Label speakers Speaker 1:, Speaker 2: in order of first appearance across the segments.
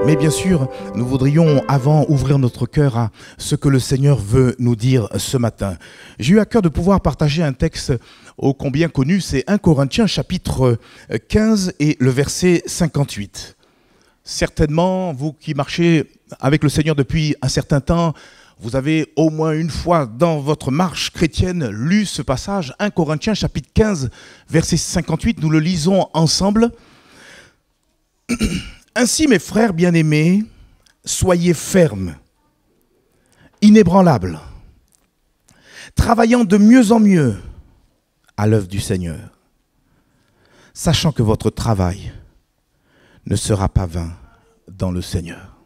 Speaker 1: Mais bien sûr, nous voudrions avant ouvrir notre cœur à ce que le Seigneur veut nous dire ce matin. J'ai eu à cœur de pouvoir partager un texte ô combien connu, c'est 1 Corinthiens chapitre 15 et le verset 58. Certainement, vous qui marchez avec le Seigneur depuis un certain temps, vous avez au moins une fois dans votre marche chrétienne lu ce passage, 1 Corinthiens chapitre 15, verset 58, nous le lisons ensemble. Ainsi, mes frères bien-aimés, soyez fermes, inébranlables, travaillant de mieux en mieux à l'œuvre du Seigneur, sachant que votre travail ne sera pas vain dans le Seigneur.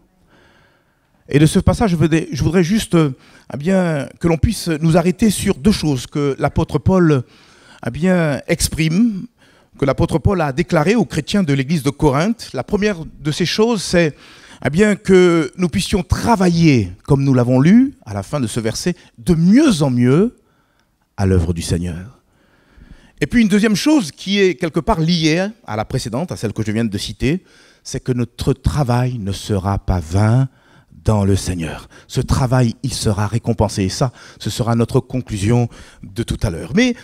Speaker 1: Et de ce passage, je voudrais juste que l'on puisse nous arrêter sur deux choses que l'apôtre Paul exprime, que l'apôtre Paul a déclaré aux chrétiens de l'église de Corinthe. La première de ces choses, c'est que nous puissions travailler, comme nous l'avons lu à la fin de ce verset, de mieux en mieux à l'œuvre du Seigneur. Et puis une deuxième chose qui est quelque part liée à la précédente, à celle que je viens de citer, c'est que notre travail ne sera pas vain dans le Seigneur. Ce travail, il sera récompensé. Et ça, ce sera notre conclusion de tout à l'heure. Mais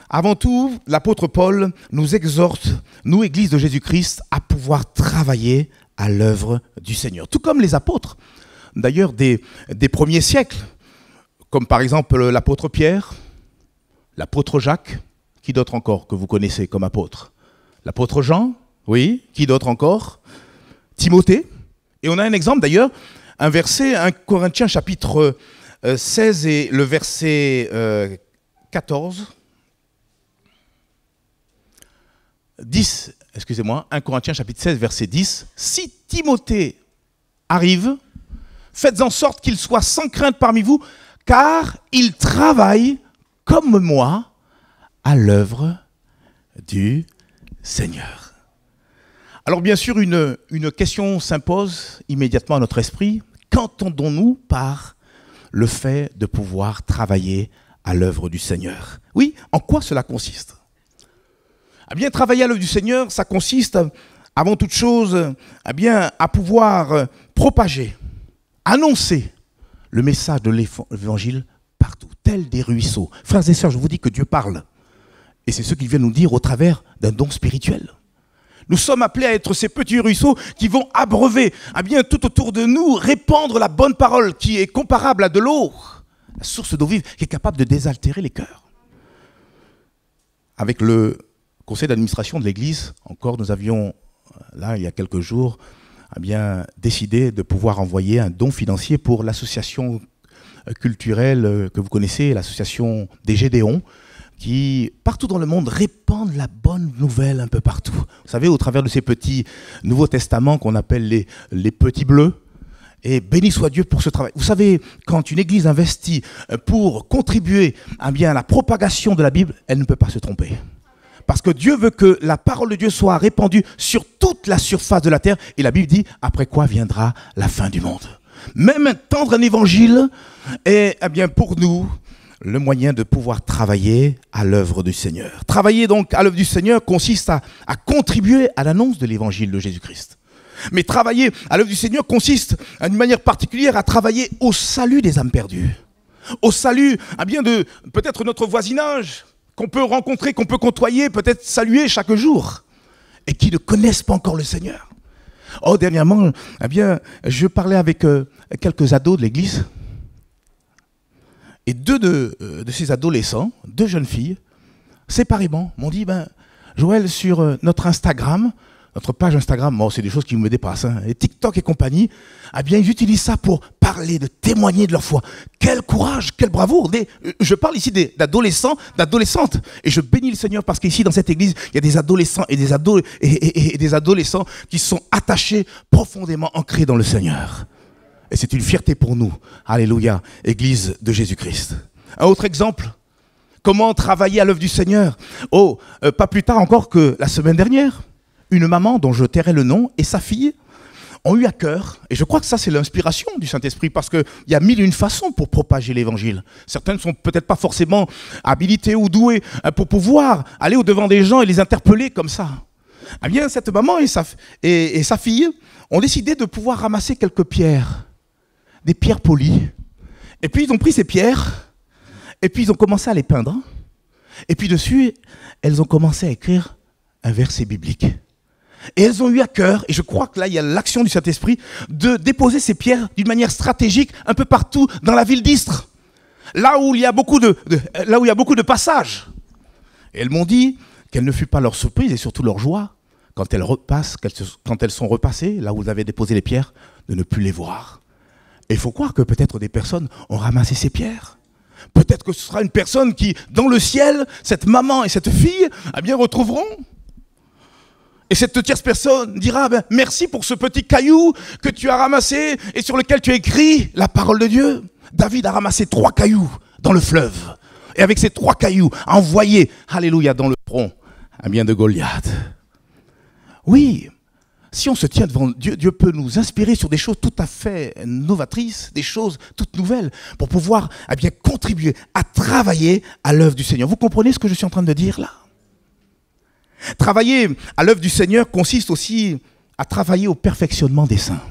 Speaker 1: avant tout, l'apôtre Paul nous exhorte, nous, Église de Jésus-Christ, à pouvoir travailler à l'œuvre du Seigneur. Tout comme les apôtres, d'ailleurs, des premiers siècles, comme par exemple l'apôtre Pierre, l'apôtre Jacques, qui d'autre encore que vous connaissez comme apôtre? L'apôtre Jean, oui, qui d'autre encore? Timothée. Et on a un exemple d'ailleurs, un verset, 1 Corinthiens chapitre 16 et le verset 14. 10, excusez-moi, 1 Corinthiens chapitre 16, verset 10. Si Timothée arrive, faites en sorte qu'il soit sans crainte parmi vous, car il travaille comme moi à l'œuvre du Seigneur. Alors bien sûr, une question s'impose immédiatement à notre esprit. Qu'entendons-nous par le fait de pouvoir travailler à l'œuvre du Seigneur? Oui, en quoi cela consiste? Eh bien, travailler à l'œuvre du Seigneur, ça consiste, avant toute chose, à pouvoir propager, annoncer le message de l'Évangile partout, tel des ruisseaux. Frères et sœurs, je vous dis que Dieu parle. Et c'est ce qu'il vient nous dire au travers d'un don spirituel. Nous sommes appelés à être ces petits ruisseaux qui vont abreuver, tout autour de nous, répandre la bonne parole qui est comparable à de l'eau, la source d'eau vive qui est capable de désaltérer les cœurs. Avec le conseil d'administration de l'Église, encore, nous avions, là, il y a quelques jours, décidé de pouvoir envoyer un don financier pour l'association culturelle que vous connaissez, l'association des Gédéons, qui, partout dans le monde, répandent la bonne nouvelle un peu partout. Vous savez, au travers de ces petits Nouveaux Testaments qu'on appelle les petits bleus, et béni soit Dieu pour ce travail. Vous savez, quand une église investit pour contribuer à la propagation de la Bible, elle ne peut pas se tromper. Parce que Dieu veut que la parole de Dieu soit répandue sur toute la surface de la terre. Et la Bible dit, après quoi viendra la fin du monde. Même entendre un évangile est pour nous le moyen de pouvoir travailler à l'œuvre du Seigneur. Travailler donc à l'œuvre du Seigneur consiste à contribuer à l'annonce de l'évangile de Jésus-Christ. Mais travailler à l'œuvre du Seigneur consiste, d'une manière particulière, à travailler au salut des âmes perdues. Au salut, de peut-être notre voisinage, qu'on peut rencontrer, qu'on peut côtoyer, peut-être saluer chaque jour, et qui ne connaissent pas encore le Seigneur. Oh, dernièrement, je parlais avec quelques ados de l'église, et deux de ces adolescents, deux jeunes filles, séparément, m'ont dit, Joël, sur notre Instagram, notre page Instagram, c'est des choses qui me dépassent, et TikTok et compagnie, ils utilisent ça pour parler, de témoigner de leur foi. Quel courage, quelle bravoure. Je parle ici d'adolescents, d'adolescentes, et je bénis le Seigneur parce qu'ici, dans cette église, il y a des adolescents et des adolescents qui sont attachés, profondément ancrés dans le Seigneur. Et c'est une fierté pour nous. Alléluia, Église de Jésus-Christ. Un autre exemple, comment travailler à l'œuvre du Seigneur? Pas plus tard encore que la semaine dernière, une maman dont je tairai le nom et sa fille ont eu à cœur, et je crois que ça c'est l'inspiration du Saint-Esprit, parce qu'il y a mille et une façons pour propager l'évangile. Certaines ne sont peut-être pas forcément habilitées ou douées pour pouvoir aller au-devant des gens et les interpeller comme ça. Eh bien, cette maman et sa fille ont décidé de pouvoir ramasser quelques pierres, des pierres polies. Et puis, ils ont pris ces pierres, et puis ils ont commencé à les peindre. Et puis dessus, elles ont commencé à écrire un verset biblique. Et elles ont eu à cœur, et je crois que là, il y a l'action du Saint-Esprit, de déposer ces pierres d'une manière stratégique un peu partout dans la ville d'Istres, là où il y a beaucoup de passages. Et elles m'ont dit quelle ne fut pas leur surprise et surtout leur joie quand elles sont repassées, là où vous avez déposé les pierres, de ne plus les voir. Et il faut croire que peut-être des personnes ont ramassé ces pierres. Peut-être que ce sera une personne qui, dans le ciel, cette maman et cette fille, eh bien, retrouveront. Et cette tierce personne dira, merci pour ce petit caillou que tu as ramassé et sur lequel tu as écrit la parole de Dieu. David a ramassé 3 cailloux dans le fleuve. Et avec ces 3 cailloux, a envoyé, alléluia, dans le front, eh bien, de Goliath. Oui, si on se tient devant Dieu, Dieu peut nous inspirer sur des choses tout à fait novatrices, des choses toutes nouvelles, pour pouvoir eh bien, contribuer à travailler à l'œuvre du Seigneur. Vous comprenez ce que je suis en train de dire là? Travailler à l'œuvre du Seigneur consiste aussi à travailler au perfectionnement des saints.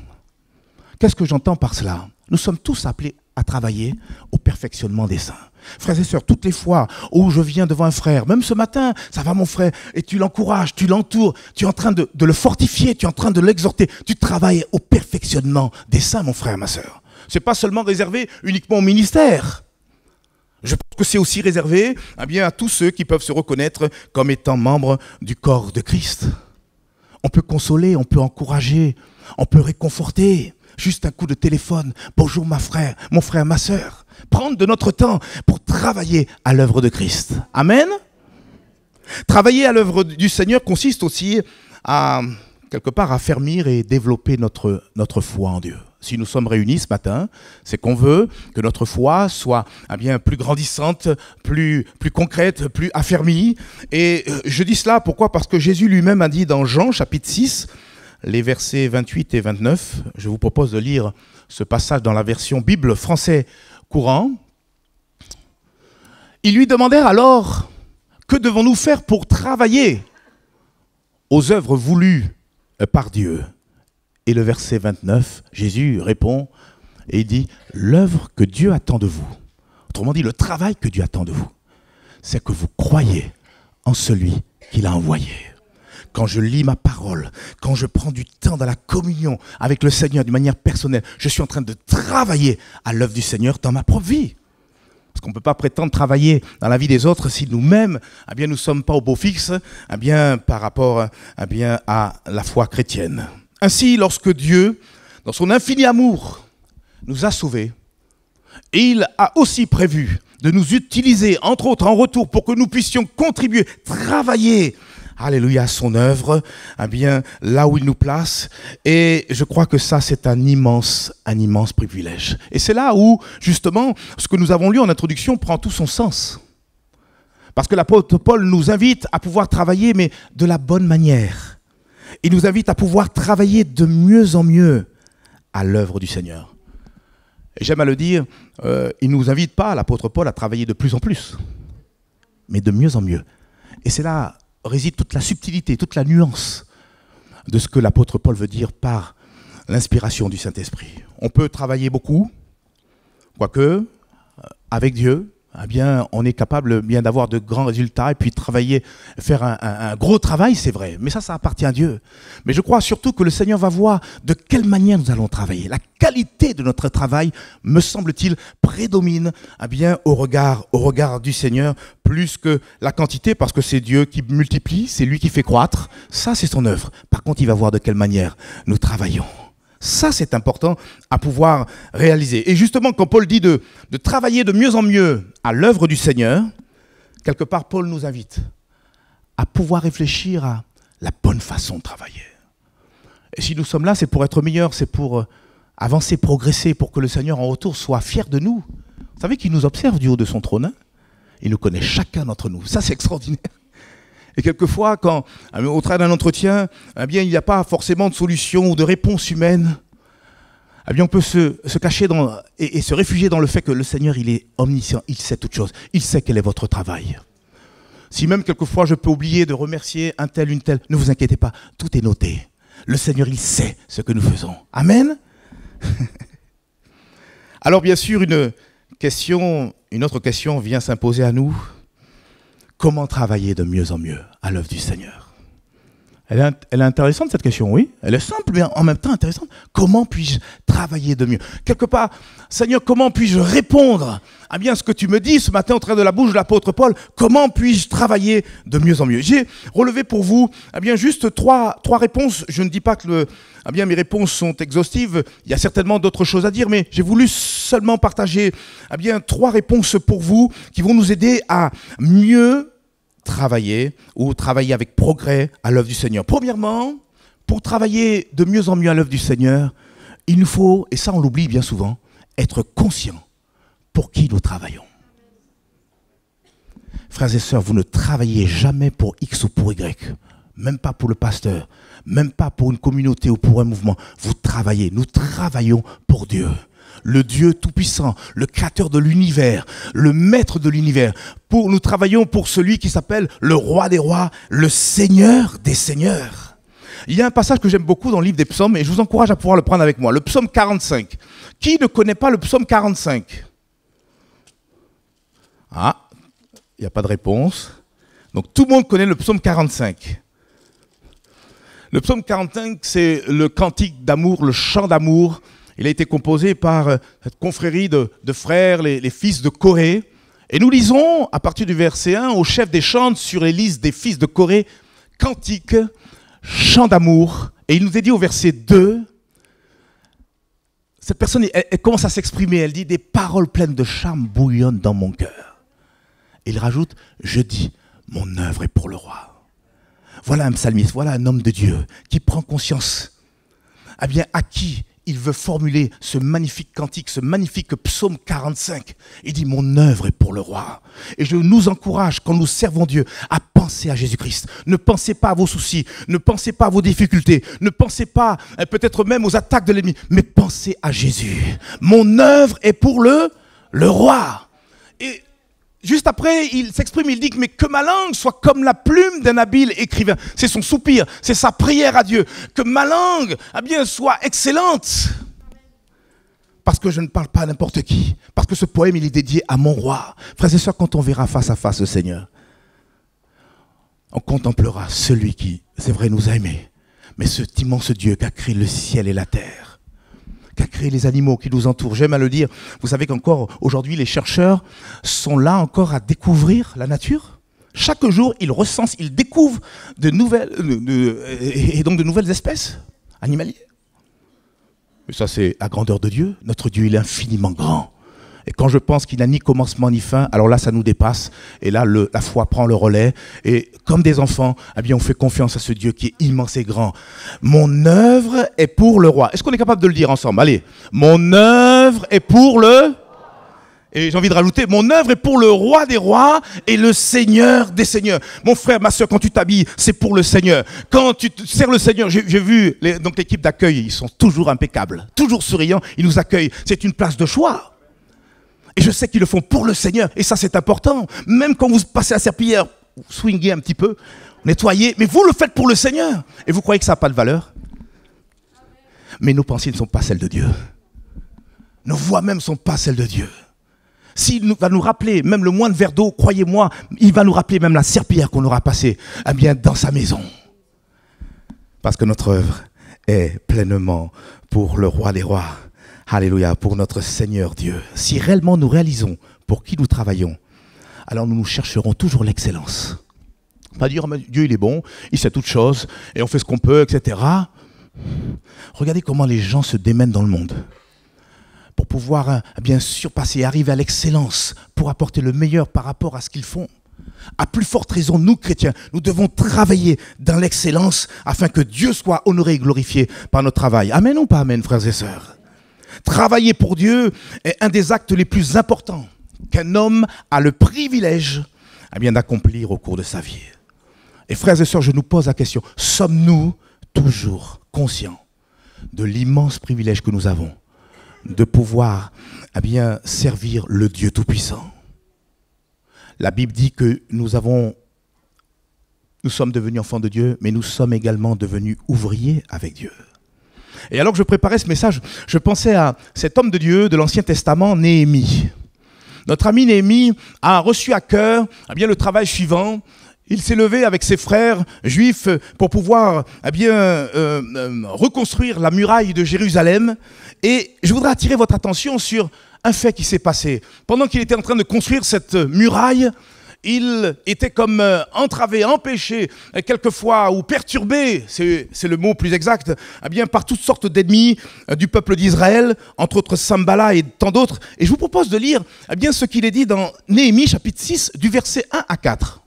Speaker 1: Qu'est-ce que j'entends par cela? Nous sommes tous appelés à travailler au perfectionnement des saints. Frères et sœurs, toutes les fois où je viens devant un frère, même ce matin, ça va mon frère, et tu l'encourages, tu l'entoures, tu es en train de le fortifier, tu es en train de l'exhorter, tu travailles au perfectionnement des saints, mon frère, ma sœur. Ce n'est pas seulement réservé uniquement au ministère. Je pense que c'est aussi réservé eh bien, à tous ceux qui peuvent se reconnaître comme étant membres du corps de Christ. On peut consoler, on peut encourager, on peut réconforter. Juste un coup de téléphone. Bonjour mon frère, ma sœur. Prendre de notre temps pour travailler à l'œuvre de Christ. Amen. Travailler à l'œuvre du Seigneur consiste aussi à, quelque part, affermir et développer notre foi en Dieu. Si nous sommes réunis ce matin, c'est qu'on veut que notre foi soit eh bien, plus grandissante, plus concrète, plus affermie. Et je dis cela, pourquoi? Parce que Jésus lui-même a dit dans Jean chapitre 6, les versets 28 et 29, je vous propose de lire ce passage dans la version Bible français courant. Ils lui demandèrent alors, que devons-nous faire pour travailler aux œuvres voulues par Dieu? Et le verset 29, Jésus répond et il dit, l'œuvre que Dieu attend de vous, autrement dit le travail que Dieu attend de vous, c'est que vous croyez en celui qu'il a envoyé. Quand je lis ma parole, quand je prends du temps dans la communion avec le Seigneur d'une manière personnelle, je suis en train de travailler à l'œuvre du Seigneur dans ma propre vie. Parce qu'on ne peut pas prétendre travailler dans la vie des autres si nous-mêmes, eh bien, nous ne sommes pas au beau fixe eh bien, par rapport eh bien, à la foi chrétienne. Ainsi, lorsque Dieu, dans son infini amour, nous a sauvés, et il a aussi prévu de nous utiliser, entre autres, en retour, pour que nous puissions contribuer, travailler, alléluia, à son œuvre, eh bien, là où il nous place. Et je crois que ça, c'est un immense privilège. Et c'est là où, justement, ce que nous avons lu en introduction prend tout son sens. Parce que l'apôtre Paul nous invite à pouvoir travailler, mais de la bonne manière. Il nous invite à pouvoir travailler de mieux en mieux à l'œuvre du Seigneur. Et j'aime à le dire, il ne nous invite pas, l'apôtre Paul, à travailler de plus en plus, mais de mieux en mieux. Et c'est là réside toute la subtilité, toute la nuance de ce que l'apôtre Paul veut dire par l'inspiration du Saint-Esprit. On peut travailler beaucoup, quoique, avec Dieu, eh bien, on est capable bien d'avoir de grands résultats et puis travailler, faire un gros travail, c'est vrai. Mais ça appartient à Dieu. Mais je crois surtout que le Seigneur va voir de quelle manière nous allons travailler. La qualité de notre travail, me semble-t-il, prédomine eh bien, au regard du Seigneur plus que la quantité, parce que c'est Dieu qui multiplie, c'est lui qui fait croître. Ça, c'est son œuvre. Par contre, il va voir de quelle manière nous travaillons. Ça, c'est important à pouvoir réaliser. Et justement, quand Paul dit de travailler de mieux en mieux à l'œuvre du Seigneur, quelque part, Paul nous invite à pouvoir réfléchir à la bonne façon de travailler. Et si nous sommes là, c'est pour être meilleurs, c'est pour avancer, progresser, pour que le Seigneur en retour soit fier de nous. Vous savez qu'il nous observe du haut de son trône, hein? Il nous connaît chacun d'entre nous. Ça, c'est extraordinaire. Et quelquefois, quand, au travers d'un entretien, eh bien, il n'y a pas forcément de solution ou de réponse humaine, eh bien, on peut se cacher et se réfugier dans le fait que le Seigneur, il est omniscient, il sait toutes choses, il sait quel est votre travail. Si même quelquefois je peux oublier de remercier un tel, une telle, ne vous inquiétez pas, tout est noté. Le Seigneur, il sait ce que nous faisons. Amen. Alors bien sûr, une autre question vient s'imposer à nous. Comment travailler de mieux en mieux à l'œuvre du Seigneur? Elle est intéressante cette question, oui. Elle est simple, mais en même temps intéressante. Comment puis-je travailler de mieux? Quelque part, Seigneur, comment puis-je répondre à bien ce que tu me dis ce matin au travers de la bouche de l'apôtre Paul? Comment puis-je travailler de mieux en mieux? J'ai relevé pour vous juste trois réponses. Je ne dis pas que mes réponses sont exhaustives. Il y a certainement d'autres choses à dire, mais j'ai voulu seulement partager 3 réponses pour vous qui vont nous aider à mieux travailler ou travailler avec progrès à l'œuvre du Seigneur. Premièrement, pour travailler de mieux en mieux à l'œuvre du Seigneur, il nous faut, et ça on l'oublie bien souvent, être conscient pour qui nous travaillons. Frères et sœurs, vous ne travaillez jamais pour X ou pour Y, même pas pour le pasteur, même pas pour une communauté ou pour un mouvement. Vous travaillez, nous travaillons pour Dieu. Le Dieu Tout-Puissant, le Créateur de l'univers, le Maître de l'univers. Nous travaillons pour celui qui s'appelle le Roi des Rois, le Seigneur des Seigneurs. Il y a un passage que j'aime beaucoup dans le livre des psaumes et je vous encourage à pouvoir le prendre avec moi. Le psaume 45. Qui ne connaît pas le psaume 45? Ah, il n'y a pas de réponse. Donc tout le monde connaît le psaume 45. Le psaume 45, c'est le cantique d'amour, le chant d'amour. Il a été composé par cette confrérie de frères, les fils de Corée. Et nous lisons, à partir du verset 1, au chef des chants sur les listes des fils de Corée, cantique, chant d'amour. Et il nous est dit au verset 2, cette personne, elle commence à s'exprimer, elle dit « Des paroles pleines de charme bouillonnent dans mon cœur ». Et il rajoute « Je dis, mon œuvre est pour le roi ». Voilà un psalmiste, voilà un homme de Dieu qui prend conscience à qui il veut formuler ce magnifique cantique, ce magnifique psaume 45. Il dit, mon œuvre est pour le roi. Et je nous encourage, quand nous servons Dieu, à penser à Jésus-Christ. Ne pensez pas à vos soucis, ne pensez pas à vos difficultés, ne pensez pas peut-être même aux attaques de l'ennemi, mais pensez à Jésus. Mon œuvre est pour le roi. Et juste après, il s'exprime, il dit mais que ma langue soit comme la plume d'un habile écrivain. C'est son soupir, c'est sa prière à Dieu. Que ma langue soit excellente. Parce que je ne parle pas à n'importe qui. Parce que ce poème, il est dédié à mon roi. Frères et sœurs, quand on verra face à face le Seigneur, on contemplera celui qui, c'est vrai, nous a aimés. Mais cet immense Dieu qui a créé le ciel et la terre, qui a créé les animaux qui nous entourent. J'aime à le dire. Vous savez qu'encore aujourd'hui, les chercheurs sont là encore à découvrir la nature. Chaque jour, ils recensent, ils découvrent de nouvelles espèces animalières. Mais ça, c'est la grandeur de Dieu. Notre Dieu, il est infiniment grand. Et quand je pense qu'il n'a ni commencement ni fin, alors là, ça nous dépasse. Et là, la foi prend le relais. Et comme des enfants, on fait confiance à ce Dieu qui est immense et grand. Mon œuvre est pour le roi. Est-ce qu'on est capable de le dire ensemble? Allez. Mon œuvre est pour le... Et j'ai envie de rajouter, mon œuvre est pour le roi des rois et le Seigneur des seigneurs. Mon frère, ma soeur, quand tu t'habilles, c'est pour le Seigneur. Quand tu sers le Seigneur, j'ai vu donc l'équipe d'accueil, ils sont toujours impeccables, toujours souriants, ils nous accueillent. C'est une place de choix. Et je sais qu'ils le font pour le Seigneur. Et ça, c'est important. Même quand vous passez à la serpillière, vous swingez un petit peu, nettoyez, mais vous le faites pour le Seigneur. Et vous croyez que ça n'a pas de valeur? Mais nos pensées ne sont pas celles de Dieu. Nos voix même ne sont pas celles de Dieu. S'il va nous rappeler même le moindre verre d'eau, croyez-moi, il va nous rappeler même la serpillière qu'on aura passée dans sa maison. Parce que notre œuvre est pleinement pour le roi des rois. Alléluia, pour notre Seigneur Dieu. Si réellement nous réalisons pour qui nous travaillons, alors nous chercherons toujours l'excellence. Pas dire, Dieu il est bon, il sait toutes choses, et on fait ce qu'on peut, etc. Regardez comment les gens se démènent dans le monde pour pouvoir surpasser, arriver à l'excellence, pour apporter le meilleur par rapport à ce qu'ils font. À plus forte raison, nous chrétiens, nous devons travailler dans l'excellence afin que Dieu soit honoré et glorifié par notre travail. Amen ou pas amen, frères et sœurs? Travailler pour Dieu est un des actes les plus importants qu'un homme a le privilège d'accomplir au cours de sa vie. Et frères et sœurs, je nous pose la question, sommes-nous toujours conscients de l'immense privilège que nous avons de pouvoir servir le Dieu Tout-Puissant? La Bible dit que nous avons nous sommes devenus enfants de Dieu, mais nous sommes également devenus ouvriers avec Dieu. Et alors que je préparais ce message, je pensais à cet homme de Dieu de l'Ancien Testament, Néhémie. Notre ami Néhémie a reçu à cœur le travail suivant. Il s'est levé avec ses frères juifs pour pouvoir reconstruire la muraille de Jérusalem. Et je voudrais attirer votre attention sur un fait qui s'est passé. Pendant qu'il était en train de construire cette muraille, il était comme entravé, empêché, quelquefois, ou perturbé, c'est le mot plus exact, par toutes sortes d'ennemis du peuple d'Israël, entre autres Sanballat et tant d'autres. Et je vous propose de lire ce qu'il est dit dans Néhémie, chapitre 6, du verset 1 à 4.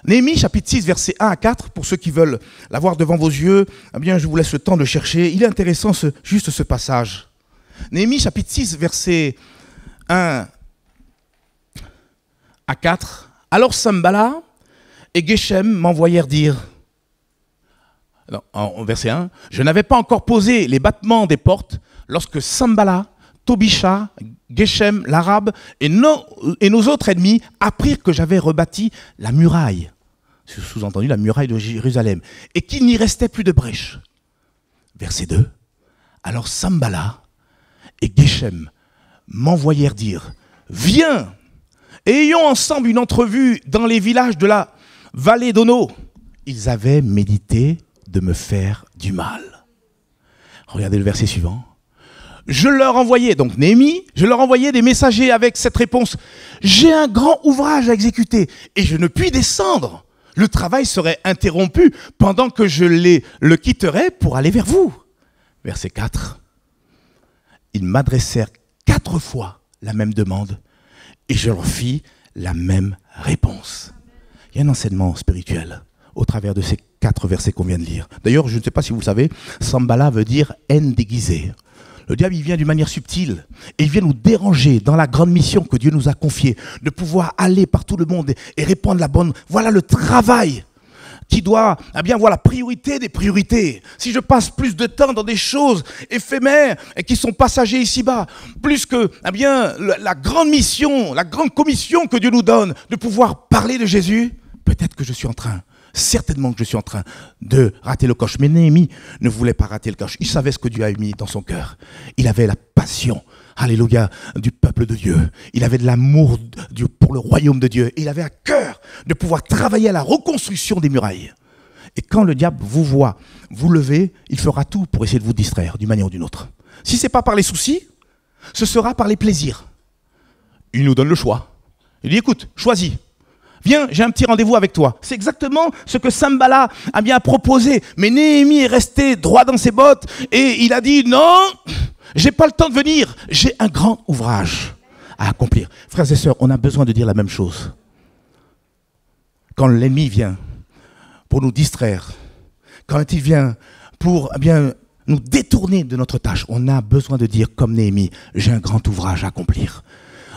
Speaker 1: Néhémie, chapitre 6, versets 1 à 4, pour ceux qui veulent l'avoir devant vos yeux, je vous laisse le temps de chercher. Il est intéressant juste ce passage. Néhémie, chapitre 6, versets 1 à 4. Alors Sanballat et Geshem m'envoyèrent dire, en verset 1, je n'avais pas encore posé les battements des portes lorsque Sanballat, Tobisha, Geshem, l'Arabe et nos autres ennemis apprirent que j'avais rebâti la muraille, sous-entendu la muraille de Jérusalem, et qu'il n'y restait plus de brèche. Verset 2. Alors Sanballat et Geshem m'envoyèrent dire, viens, et ayons ensemble une entrevue dans les villages de la vallée d'Ono. Ils avaient médité de me faire du mal. Regardez le verset suivant. Je leur envoyais, donc Néhémie, je leur envoyais des messagers avec cette réponse. J'ai un grand ouvrage à exécuter et je ne puis descendre. Le travail serait interrompu pendant que je le quitterais pour aller vers vous. Verset 4. Ils m'adressèrent 4 fois la même demande et je leur fis la même réponse. Il y a un enseignement spirituel au travers de ces 4 versets qu'on vient de lire. D'ailleurs, je ne sais pas si vous le savez, Sanballat veut dire haine déguisée. Le diable, il vient d'une manière subtile et il vient nous déranger dans la grande mission que Dieu nous a confiée, de pouvoir aller par tout le monde et répandre la bonne. Voilà le travail qui doit avoir la priorité des priorités. Si je passe plus de temps dans des choses éphémères et qui sont passagers ici-bas, plus que la grande mission, la grande commission que Dieu nous donne de pouvoir parler de Jésus, peut-être que je suis en train, certainement que je suis en train de rater le coche. Mais Néhémie ne voulait pas rater le coche. Il savait ce que Dieu a mis dans son cœur. Il avait la passion, alléluia, du peuple de Dieu. Il avait de l'amour pour le royaume de Dieu. Et il avait à cœur de pouvoir travailler à la reconstruction des murailles. Et quand le diable vous voit vous lever, il fera tout pour essayer de vous distraire d'une manière ou d'une autre. Si ce n'est pas par les soucis, ce sera par les plaisirs. Il nous donne le choix. Il dit, écoute, choisis. Viens, j'ai un petit rendez-vous avec toi. C'est exactement ce que Sanballat a bien proposé. Mais Néhémie est resté droit dans ses bottes et il a dit, non, j'ai pas le temps de venir. J'ai un grand ouvrage à accomplir. Frères et sœurs, on a besoin de dire la même chose. Quand l'ennemi vient pour nous distraire, quand il vient pour nous détourner de notre tâche, on a besoin de dire comme Néhémie, j'ai un grand ouvrage à accomplir.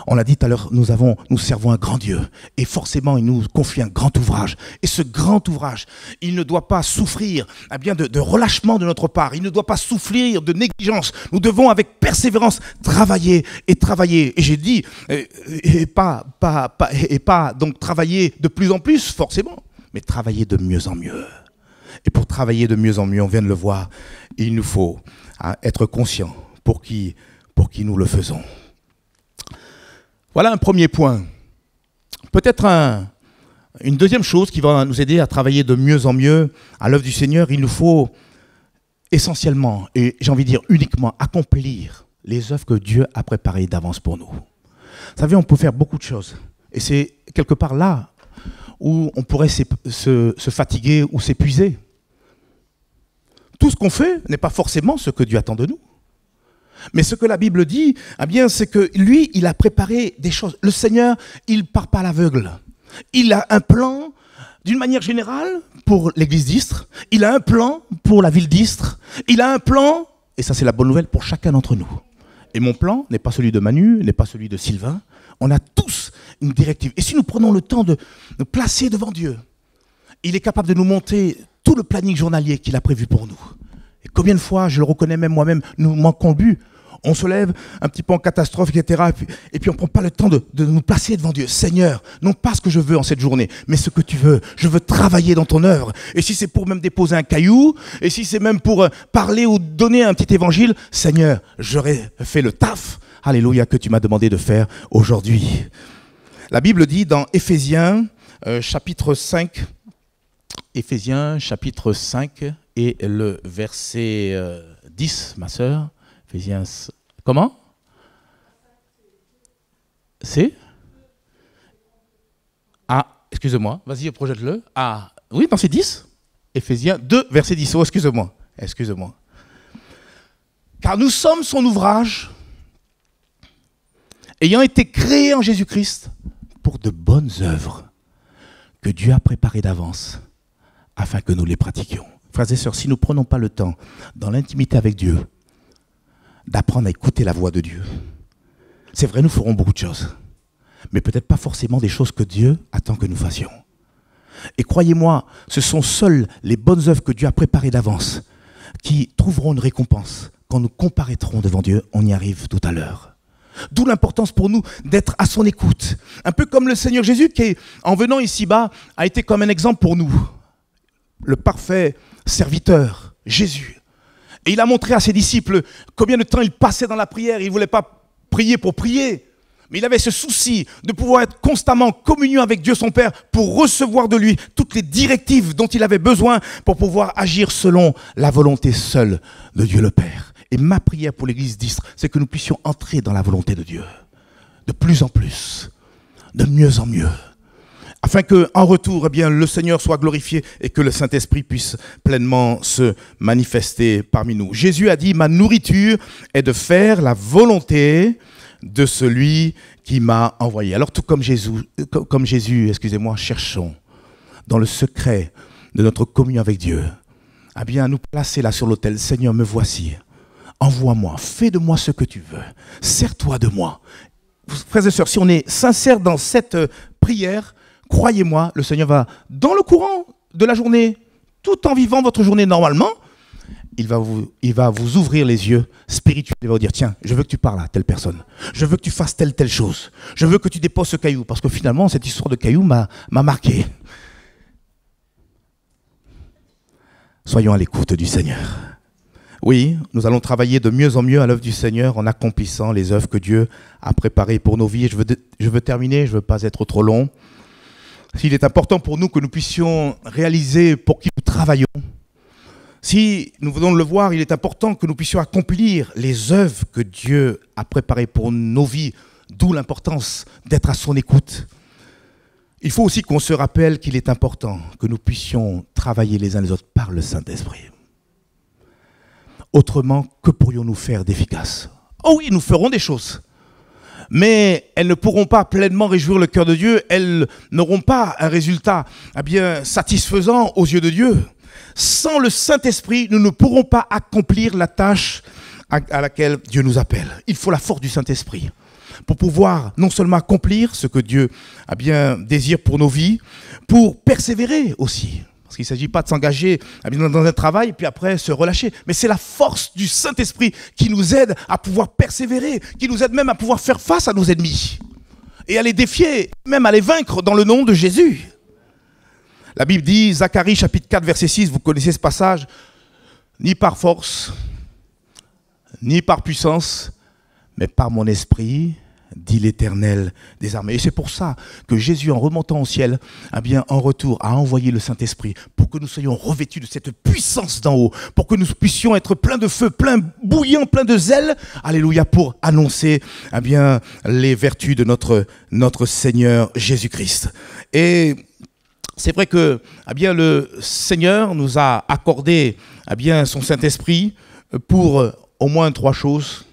Speaker 1: On l'a dit tout à l'heure, nous servons un grand Dieu. Et forcément, il nous confie un grand ouvrage. Et ce grand ouvrage, il ne doit pas souffrir de relâchement de notre part. Il ne doit pas souffrir de négligence. Nous devons, avec persévérance, travailler et travailler. Et j'ai dit, et pas donc travailler de plus en plus, forcément, mais travailler de mieux en mieux. Et pour travailler de mieux en mieux, on vient de le voir, il nous faut être conscient pour qui nous le faisons. Voilà un premier point. Peut-être une deuxième chose qui va nous aider à travailler de mieux en mieux à l'œuvre du Seigneur. Il nous faut essentiellement, et j'ai envie de dire uniquement, accomplir les œuvres que Dieu a préparées d'avance pour nous. Vous savez, on peut faire beaucoup de choses. Et c'est quelque part là où on pourrait se fatiguer ou s'épuiser. Tout ce qu'on fait n'est pas forcément ce que Dieu attend de nous. Mais ce que la Bible dit, c'est que lui, il a préparé des choses. Le Seigneur, il ne part pas à l'aveugle. Il a un plan, d'une manière générale, pour l'église d'Istres. Il a un plan pour la ville d'Istres. Il a un plan, et ça c'est la bonne nouvelle, pour chacun d'entre nous. Et mon plan n'est pas celui de Manu, n'est pas celui de Sylvain. On a tous une directive. Et si nous prenons le temps de nous placer devant Dieu, il est capable de nous montrer tout le planning journalier qu'il a prévu pour nous. Et combien de fois, je le reconnais même moi-même, nous manquons le but. On se lève un petit peu en catastrophe, etc. Et puis on ne prend pas le temps de nous placer devant Dieu. Seigneur, non pas ce que je veux en cette journée, mais ce que tu veux. Je veux travailler dans ton œuvre. Et si c'est pour même déposer un caillou, et si c'est même pour parler ou donner un petit évangile, Seigneur, j'aurais fait le taf, alléluia, que tu m'as demandé de faire aujourd'hui. La Bible dit dans Éphésiens, chapitre 5, Éphésiens, chapitre 5, et le verset 10, ma sœur. Éphésiens, comment? C'est? Ah, excusez-moi, vas-y, projette-le. Ah, oui, non, c'est 10. Éphésiens 2, verset 10. Oh, excusez-moi. Car nous sommes son ouvrage, ayant été créés en Jésus-Christ pour de bonnes œuvres que Dieu a préparées d'avance afin que nous les pratiquions. Frères et sœurs, si nous ne prenons pas le temps, dans l'intimité avec Dieu, d'apprendre à écouter la voix de Dieu, c'est vrai, nous ferons beaucoup de choses, mais peut-être pas forcément des choses que Dieu attend que nous fassions. Et croyez-moi, ce sont seules les bonnes œuvres que Dieu a préparées d'avance qui trouveront une récompense. Quand nous comparaîtrons devant Dieu, on y arrive tout à l'heure. D'où l'importance pour nous d'être à son écoute. Un peu comme le Seigneur Jésus qui, en venant ici-bas, a été comme un exemple pour nous. Le parfait serviteur, Jésus. Et il a montré à ses disciples combien de temps il passait dans la prière. Il ne voulait pas prier pour prier, mais il avait ce souci de pouvoir être constamment en communion avec Dieu son Père pour recevoir de lui toutes les directives dont il avait besoin pour pouvoir agir selon la volonté seule de Dieu le Père. Et ma prière pour l'église d'Istres, c'est que nous puissions entrer dans la volonté de Dieu, de plus en plus, de mieux en mieux, afin qu'en retour, eh bien, le Seigneur soit glorifié et que le Saint-Esprit puisse pleinement se manifester parmi nous. Jésus a dit, ma nourriture est de faire la volonté de celui qui m'a envoyé. Alors tout comme Jésus, cherchons dans le secret de notre communion avec Dieu, eh bien, nous placer là sur l'autel. Seigneur, me voici. Envoie-moi, fais de moi ce que tu veux. Sers-toi de moi. Frères et sœurs, si on est sincère dans cette prière, croyez-moi, le Seigneur va, dans le courant de la journée, tout en vivant votre journée normalement, il va vous ouvrir les yeux spirituels. Il va vous dire, tiens, je veux que tu parles à telle personne. Je veux que tu fasses telle chose. Je veux que tu déposes ce caillou. Parce que finalement, cette histoire de caillou m'a marqué. Soyons à l'écoute du Seigneur. Oui, nous allons travailler de mieux en mieux à l'œuvre du Seigneur en accomplissant les œuvres que Dieu a préparées pour nos vies. Et je veux terminer, je ne veux pas être trop long. S'il est important pour nous que nous puissions réaliser pour qui nous travaillons, si nous venons de le voir, il est important que nous puissions accomplir les œuvres que Dieu a préparées pour nos vies, d'où l'importance d'être à son écoute. Il faut aussi qu'on se rappelle qu'il est important que nous puissions travailler les uns les autres par le Saint-Esprit. Autrement, que pourrions-nous faire d'efficace? Oh oui, nous ferons des choses. Mais elles ne pourront pas pleinement réjouir le cœur de Dieu. Elles n'auront pas un résultat satisfaisant aux yeux de Dieu. Sans le Saint-Esprit, nous ne pourrons pas accomplir la tâche à laquelle Dieu nous appelle. Il faut la force du Saint-Esprit pour pouvoir non seulement accomplir ce que Dieu désire pour nos vies, pour persévérer aussi. Parce qu'il ne s'agit pas de s'engager dans un travail puis après se relâcher. Mais c'est la force du Saint-Esprit qui nous aide à pouvoir persévérer, qui nous aide même à pouvoir faire face à nos ennemis et à les défier, même à les vaincre dans le nom de Jésus. La Bible dit, Zacharie chapitre 4 verset 6, vous connaissez ce passage, ni par force, ni par puissance, mais par mon esprit, dit l'Éternel des armées. Et c'est pour ça que Jésus, en remontant au ciel, en retour, a envoyé le Saint-Esprit pour que nous soyons revêtus de cette puissance d'en haut, pour que nous puissions être pleins de feu, pleins bouillants, pleins de zèle, alléluia, pour annoncer les vertus de notre Seigneur Jésus-Christ. Et c'est vrai que le Seigneur nous a accordé son Saint-Esprit pour au moins 3 choses.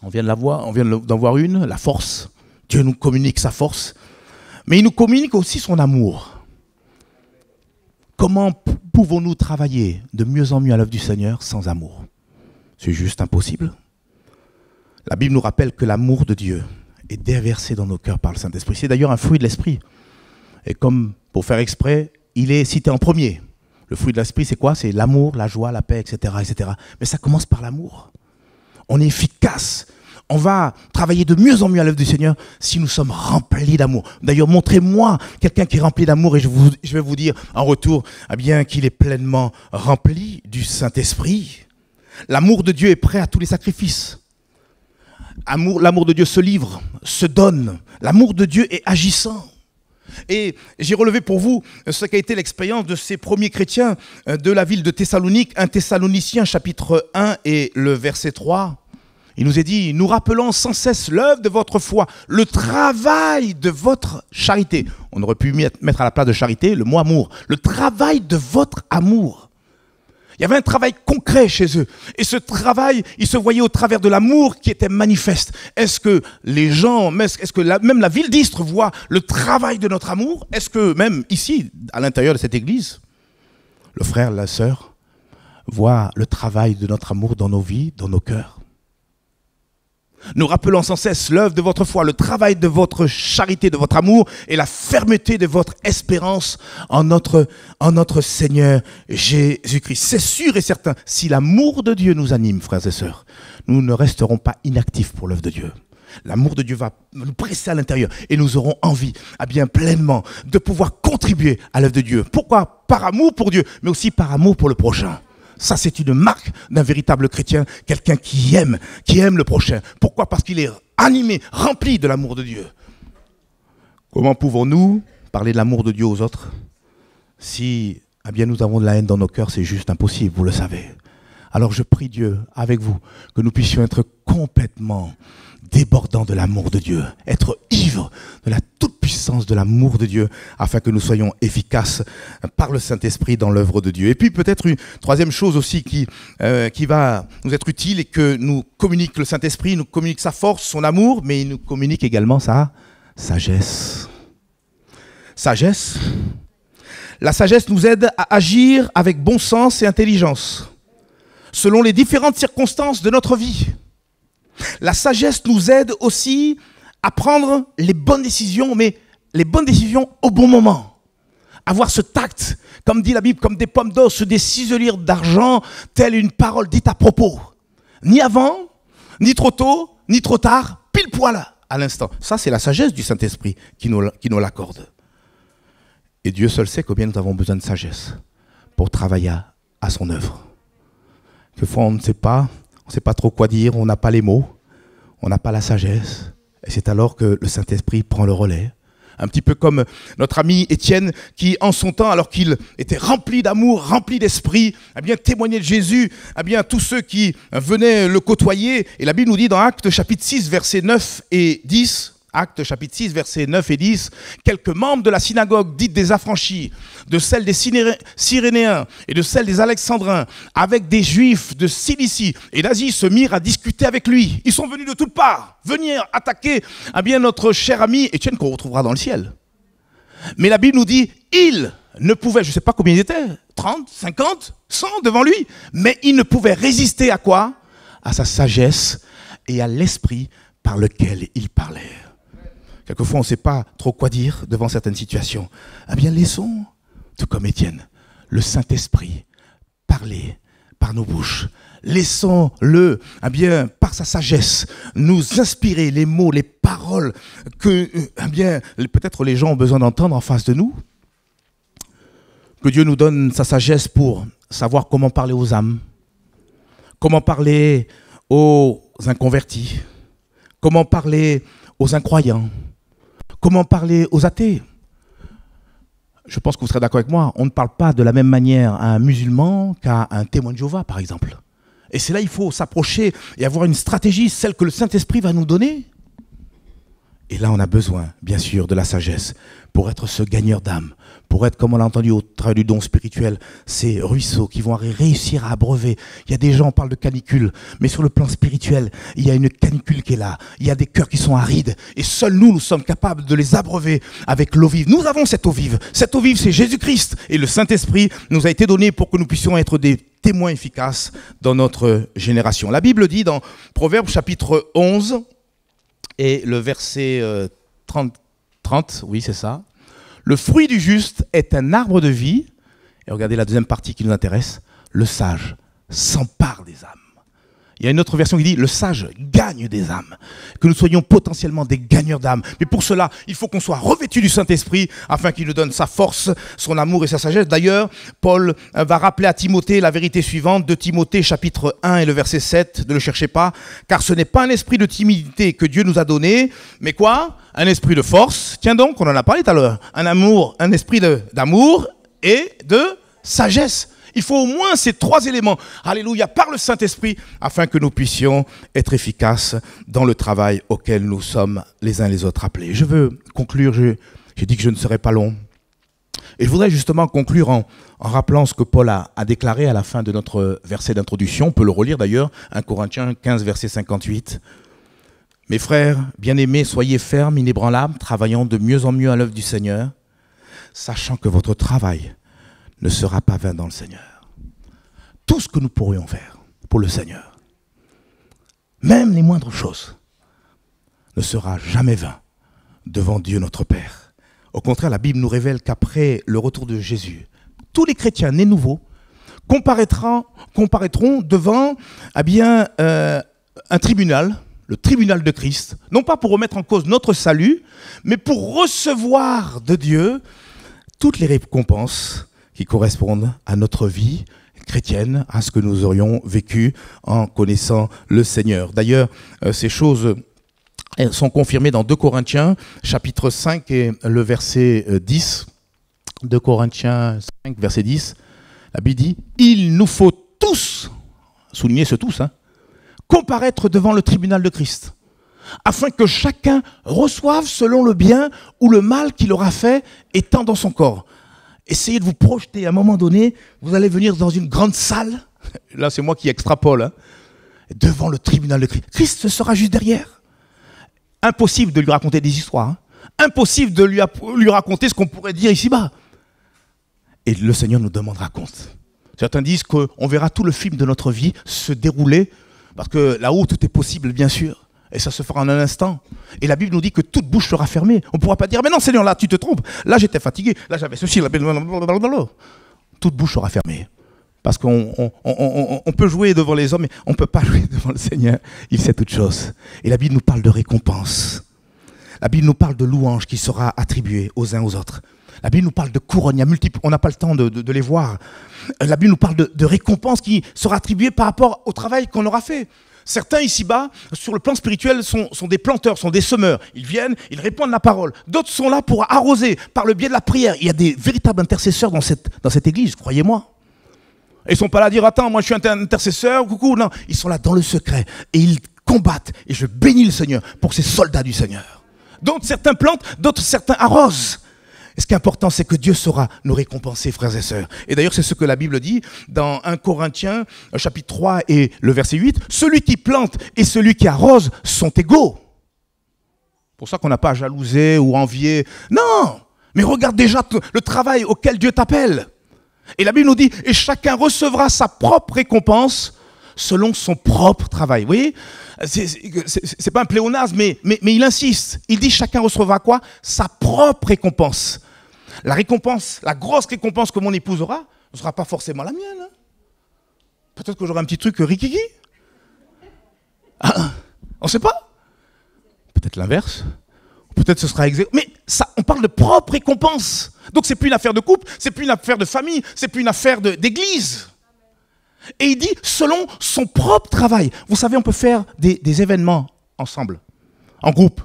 Speaker 1: On vient d'en voir une, la force. Dieu nous communique sa force. Mais il nous communique aussi son amour. Comment pouvons-nous travailler de mieux en mieux à l'œuvre du Seigneur sans amour? C'est juste impossible. La Bible nous rappelle que l'amour de Dieu est déversé dans nos cœurs par le Saint-Esprit. C'est d'ailleurs un fruit de l'Esprit. Et comme, pour faire exprès, il est cité en premier. Le fruit de l'Esprit, c'est quoi? C'est l'amour, la joie, la paix, etc., etc. Mais ça commence par l'amour. on est efficace. On va travailler de mieux en mieux à l'œuvre du Seigneur si nous sommes remplis d'amour. D'ailleurs, montrez-moi quelqu'un qui est rempli d'amour et je vais vous dire en retour qu'il est pleinement rempli du Saint-Esprit. L'amour de Dieu est prêt à tous les sacrifices. L'amour de Dieu se livre, se donne. L'amour de Dieu est agissant. Et j'ai relevé pour vous ce qu'a été l'expérience de ces premiers chrétiens de la ville de Thessalonique, 1 Thessaloniciens chapitre 1 et le verset 3. Il nous est dit, nous rappelons sans cesse l'œuvre de votre foi, le travail de votre charité. On aurait pu mettre à la place de charité le mot amour. Le travail de votre amour. Il y avait un travail concret chez eux. Et ce travail, il se voyait au travers de l'amour qui était manifeste. Est-ce que les gens, même la ville d'Istres voit le travail de notre amour? Est-ce que même ici, à l'intérieur de cette église, le frère, la sœur, voit le travail de notre amour dans nos vies, dans nos cœurs? Nous rappelons sans cesse l'œuvre de votre foi, le travail de votre charité, de votre amour et la fermeté de votre espérance en notre Seigneur Jésus-Christ. C'est sûr et certain, si l'amour de Dieu nous anime, frères et sœurs, nous ne resterons pas inactifs pour l'œuvre de Dieu. L'amour de Dieu va nous presser à l'intérieur et nous aurons envie, pleinement, de pouvoir contribuer à l'œuvre de Dieu. Pourquoi? Par amour pour Dieu, mais aussi par amour pour le prochain. Ça, c'est une marque d'un véritable chrétien, quelqu'un qui aime le prochain. Pourquoi? Parce qu'il est animé, rempli de l'amour de Dieu. Comment pouvons-nous parler de l'amour de Dieu aux autres si nous avons de la haine dans nos cœurs? C'est juste impossible, vous le savez. Alors je prie Dieu, avec vous, que nous puissions être complètement débordants de l'amour de Dieu, être ivres de la toute-puissance de l'amour de Dieu, afin que nous soyons efficaces par le Saint-Esprit dans l'œuvre de Dieu. Et puis peut-être une troisième chose aussi qui va nous être utile et que nous communique le Saint-Esprit, nous communique sa force, son amour, mais il nous communique également sa sagesse. Sagesse. La sagesse nous aide à agir avec bon sens et intelligence, selon les différentes circonstances de notre vie. La sagesse nous aide aussi à prendre les bonnes décisions, mais les bonnes décisions au bon moment. Avoir ce tact, comme dit la Bible, comme des pommes d'or sur des ciselures d'argent, telle une parole dite à propos. Ni avant, ni trop tôt, ni trop tard, pile poil à l'instant. Ça, c'est la sagesse du Saint-Esprit qui nous l'accorde. Et Dieu seul sait combien nous avons besoin de sagesse pour travailler à son œuvre. Quelquefois, on ne sait pas trop quoi dire, on n'a pas les mots, on n'a pas la sagesse. Et c'est alors que le Saint-Esprit prend le relais. Un petit peu comme notre ami Étienne qui, en son temps, alors qu'il était rempli d'amour, rempli d'esprit, témoignait de Jésus à tous ceux qui venaient le côtoyer. Et la Bible nous dit dans Actes chapitre 6, versets 9 et 10, Actes chapitre 6, versets 9 et 10, quelques membres de la synagogue dite des affranchis, de celle des Cyrénéens et de celle des Alexandrins, avec des Juifs de Cilicie et d'Asie, se mirent à discuter avec lui. Ils sont venus de toutes parts, venir attaquer notre cher ami Étienne qu'on retrouvera dans le ciel. Mais la Bible nous dit, ils ne pouvaient, je ne sais pas combien ils étaient, 30, 50, 100 devant lui, mais ils ne pouvaient résister à quoi? À sa sagesse et à l'esprit par lequel il parlait. Quelquefois, on ne sait pas trop quoi dire devant certaines situations. Laissons, tout comme Étienne, le Saint-Esprit parler par nos bouches. Laissons-le, par sa sagesse, nous inspirer les mots, les paroles que, peut-être les gens ont besoin d'entendre en face de nous. Que Dieu nous donne sa sagesse pour savoir comment parler aux âmes, comment parler aux inconvertis, comment parler aux incroyants, comment parler aux athées. Je pense que vous serez d'accord avec moi, on ne parle pas de la même manière à un musulman qu'à un témoin de Jéhovah, par exemple. Et c'est là qu'il faut s'approcher et avoir une stratégie, celle que le Saint-Esprit va nous donner. Et là, on a besoin, bien sûr, de la sagesse pour être ce gagneur d'âme, pour être, comme on l'a entendu au travers du don spirituel, ces ruisseaux qui vont réussir à abreuver. Il y a des gens, on parle de canicule, mais sur le plan spirituel, il y a une canicule qui est là. Il y a des cœurs qui sont arides et seuls nous sommes capables de les abreuver avec l'eau vive. Nous avons cette eau vive. Cette eau vive, c'est Jésus-Christ. Et le Saint-Esprit nous a été donné pour que nous puissions être des témoins efficaces dans notre génération. La Bible dit dans Proverbes chapitre 11, et le verset 30, oui c'est ça. Le fruit du juste est un arbre de vie. Et regardez la deuxième partie qui nous intéresse. Le sage s'empare des âmes. Il y a une autre version qui dit « Le sage gagne des âmes ». Que nous soyons potentiellement des gagneurs d'âmes. Mais pour cela, il faut qu'on soit revêtus du Saint-Esprit afin qu'il nous donne sa force, son amour et sa sagesse. D'ailleurs, Paul va rappeler à Timothée la vérité suivante de Timothée chapitre 1 et le verset 7. Ne le cherchez pas, car ce n'est pas un esprit de timidité que Dieu nous a donné, mais quoi? Un esprit de force. Tiens donc, on en a parlé tout à l'heure. Un esprit d'amour et de sagesse. Il faut au moins ces trois éléments, alléluia, par le Saint-Esprit, afin que nous puissions être efficaces dans le travail auquel nous sommes les uns les autres appelés. Je veux conclure, j'ai dit que je ne serais pas long. Et je voudrais justement conclure en rappelant ce que Paul a déclaré à la fin de notre verset d'introduction. On peut le relire d'ailleurs, 1 Corinthiens 15, verset 58. « Mes frères, bien-aimés, soyez fermes, inébranlables, travaillant de mieux en mieux à l'œuvre du Seigneur, sachant que votre travail ne sera pas vain dans le Seigneur. » Tout ce que nous pourrions faire pour le Seigneur, même les moindres choses, ne sera jamais vain devant Dieu notre Père. Au contraire, la Bible nous révèle qu'après le retour de Jésus, tous les chrétiens nés nouveaux comparaîtront devant un tribunal, le tribunal de Christ, non pas pour remettre en cause notre salut, mais pour recevoir de Dieu toutes les récompenses qui correspondent à notre vie chrétienne, à ce que nous aurions vécu en connaissant le Seigneur. D'ailleurs, ces choses sont confirmées dans 2 Corinthiens, chapitre 5 et le verset 10. 2 Corinthiens 5, verset 10, la Bible dit « Il nous faut tous, soulignez ce tous, comparaître devant le tribunal de Christ, afin que chacun reçoive selon le bien ou le mal qu'il aura fait étant dans son corps. » Essayez de vous projeter, à un moment donné, vous allez venir dans une grande salle, là c'est moi qui extrapole, devant le tribunal de Christ. Christ sera juste derrière. Impossible de lui raconter des histoires, impossible de lui raconter ce qu'on pourrait dire ici-bas. Et le Seigneur nous demandera compte. Certains disent qu'on verra tout le film de notre vie se dérouler, parce que là-haut tout est possible bien sûr. Et ça se fera en un instant. Et la Bible nous dit que toute bouche sera fermée. On ne pourra pas dire, mais non Seigneur, là tu te trompes. Là j'étais fatigué, là j'avais ceci, là... Toute bouche sera fermée. Parce qu'on peut jouer devant les hommes, mais on ne peut pas jouer devant le Seigneur. Il sait toutes choses. Et la Bible nous parle de récompense. La Bible nous parle de louange qui sera attribuée aux uns aux autres. La Bible nous parle de couronne, il y a multiples, on n'a pas le temps de les voir. La Bible nous parle de récompense qui sera attribuée par rapport au travail qu'on aura fait. Certains ici-bas, sur le plan spirituel, sont des planteurs, sont des semeurs. Ils viennent, ils répondent la parole. D'autres sont là pour arroser par le biais de la prière. Il y a des véritables intercesseurs dans cette église, croyez-moi. Ils ne sont pas là à dire « Attends, moi je suis un intercesseur, coucou ». Non, ils sont là dans le secret et ils combattent. Et je bénis le Seigneur pour ces soldats du Seigneur. Donc certains plantent, d'autres certains arrosent. Et ce qui est important, c'est que Dieu saura nous récompenser, frères et sœurs. Et d'ailleurs, c'est ce que la Bible dit dans 1 Corinthiens, chapitre 3 et le verset 8. Celui qui plante et celui qui arrose sont égaux. C'est pour ça qu'on n'a pas à jalouser ou envier. Non, mais regarde déjà le travail auquel Dieu t'appelle. Et la Bible nous dit, et chacun recevra sa propre récompense selon son propre travail. Vous voyez, c'est pas un pléonasme, mais il insiste. Il dit chacun recevra quoi? Sa propre récompense. La récompense, la grosse récompense que mon épouse aura, ne sera pas forcément la mienne. Peut-être que j'aurai un petit truc rikiki. Ah, on ne sait pas. Peut-être l'inverse. Peut-être ce sera mais ça, on parle de propre récompense. Donc c'est plus une affaire de couple, c'est plus une affaire de famille, c'est plus une affaire d'église. Et il dit selon son propre travail. Vous savez, on peut faire des événements ensemble, en groupe,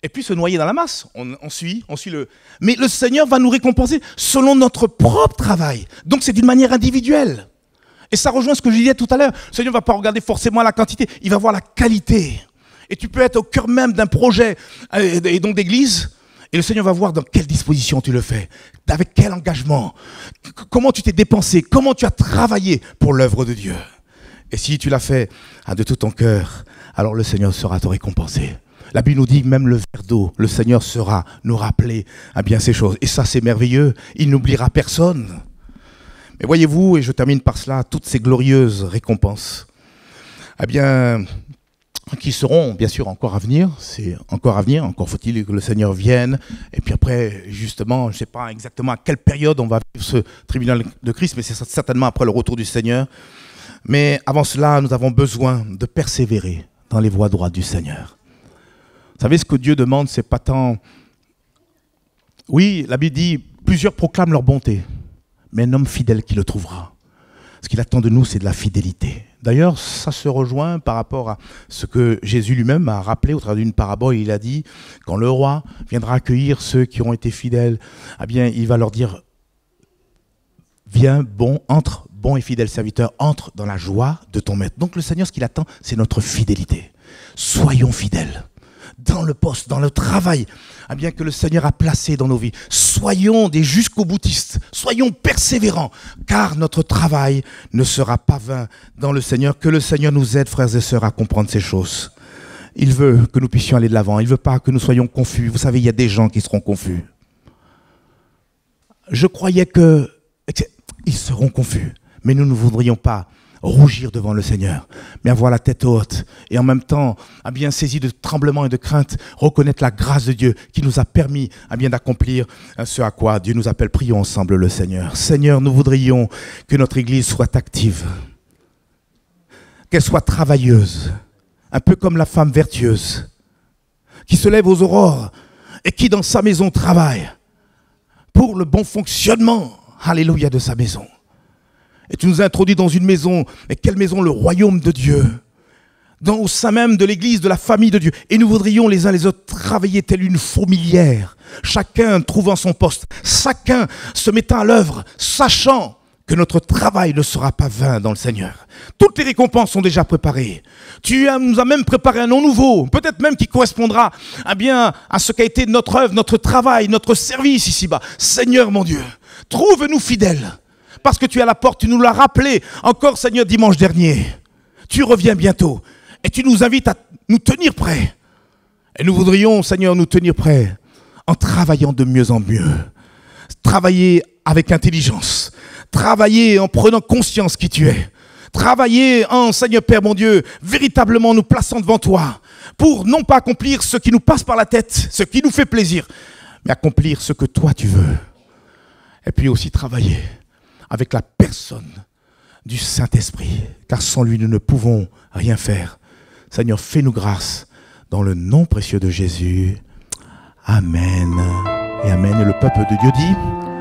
Speaker 1: et puis se noyer dans la masse. On suit le... Mais le Seigneur va nous récompenser selon notre propre travail. Donc c'est d'une manière individuelle. Et ça rejoint ce que je disais tout à l'heure. Le Seigneur ne va pas regarder forcément la quantité, il va voir la qualité. Et tu peux être au cœur même d'un projet, et donc d'église, et le Seigneur va voir dans quelle disposition tu le fais, avec quel engagement, comment tu t'es dépensé, comment tu as travaillé pour l'œuvre de Dieu. Et si tu l'as fait de tout ton cœur, alors le Seigneur sera te récompenser. La Bible nous dit, même le verre d'eau, le Seigneur saura nous rappeler à bien ces choses. Et ça, c'est merveilleux. Il n'oubliera personne. Mais voyez-vous, et je termine par cela, toutes ces glorieuses récompenses, eh bien, qui seront bien sûr encore à venir, c'est encore à venir, encore faut-il que le Seigneur vienne, et puis après, justement, je ne sais pas exactement à quelle période on va vivre ce tribunal de Christ, mais c'est certainement après le retour du Seigneur. Mais avant cela, nous avons besoin de persévérer dans les voies droites du Seigneur. Vous savez, ce que Dieu demande, c'est pas tant... Oui, la Bible dit, plusieurs proclament leur bonté, mais un homme fidèle qui le trouvera. Ce qu'il attend de nous, c'est de la fidélité. D'ailleurs, ça se rejoint par rapport à ce que Jésus lui-même a rappelé au travers d'une parabole. Il a dit, quand le roi viendra accueillir ceux qui ont été fidèles, eh bien, il va leur dire, viens, entre, bon et fidèle serviteur, entre dans la joie de ton maître. Donc le Seigneur, ce qu'il attend, c'est notre fidélité. Soyons fidèles dans le poste, dans le travail, eh bien, que le Seigneur a placé dans nos vies. Soyons des jusqu'au-boutistes, soyons persévérants, car notre travail ne sera pas vain dans le Seigneur. Que le Seigneur nous aide, frères et sœurs, à comprendre ces choses. Il veut que nous puissions aller de l'avant. Il ne veut pas que nous soyons confus. Vous savez, il y a des gens qui seront confus. Je croyais qu'ils seront confus, mais nous ne voudrions pas rougir devant le Seigneur, mais avoir la tête haute et en même temps, à bien saisi de tremblement et de crainte, reconnaître la grâce de Dieu qui nous a permis à bien d'accomplir ce à quoi Dieu nous appelle. Prions ensemble le Seigneur. Seigneur, nous voudrions que notre Église soit active, qu'elle soit travailleuse, un peu comme la femme vertueuse, qui se lève aux aurores et qui dans sa maison travaille pour le bon fonctionnement, alléluia, de sa maison. Et tu nous as introduits dans une maison. Mais quelle maison? Le royaume de Dieu. Au sein même de l'église, de la famille de Dieu. Et nous voudrions les uns les autres travailler telle une fourmilière. Chacun trouvant son poste. Chacun se mettant à l'œuvre. Sachant que notre travail ne sera pas vain dans le Seigneur. Toutes les récompenses sont déjà préparées. Nous as même préparé un nom nouveau. Peut-être même qui correspondra à ce qu'a été notre œuvre, notre travail, notre service ici-bas. Seigneur mon Dieu, trouve-nous fidèles. Parce que tu es à la porte, tu nous l'as rappelé encore, Seigneur, dimanche dernier. Tu reviens bientôt et tu nous invites à nous tenir prêts. Et nous voudrions, Seigneur, nous tenir prêts en travaillant de mieux en mieux. Travailler avec intelligence. Travailler en prenant conscience qui tu es. Travailler en, Seigneur Père mon Dieu, véritablement nous plaçant devant toi. Pour non pas accomplir ce qui nous passe par la tête, ce qui nous fait plaisir, mais accomplir ce que toi tu veux. Et puis aussi travailler avec la personne du Saint-Esprit, car sans lui, nous ne pouvons rien faire. Seigneur, fais-nous grâce dans le nom précieux de Jésus. Amen et amen. Et le peuple de Dieu dit...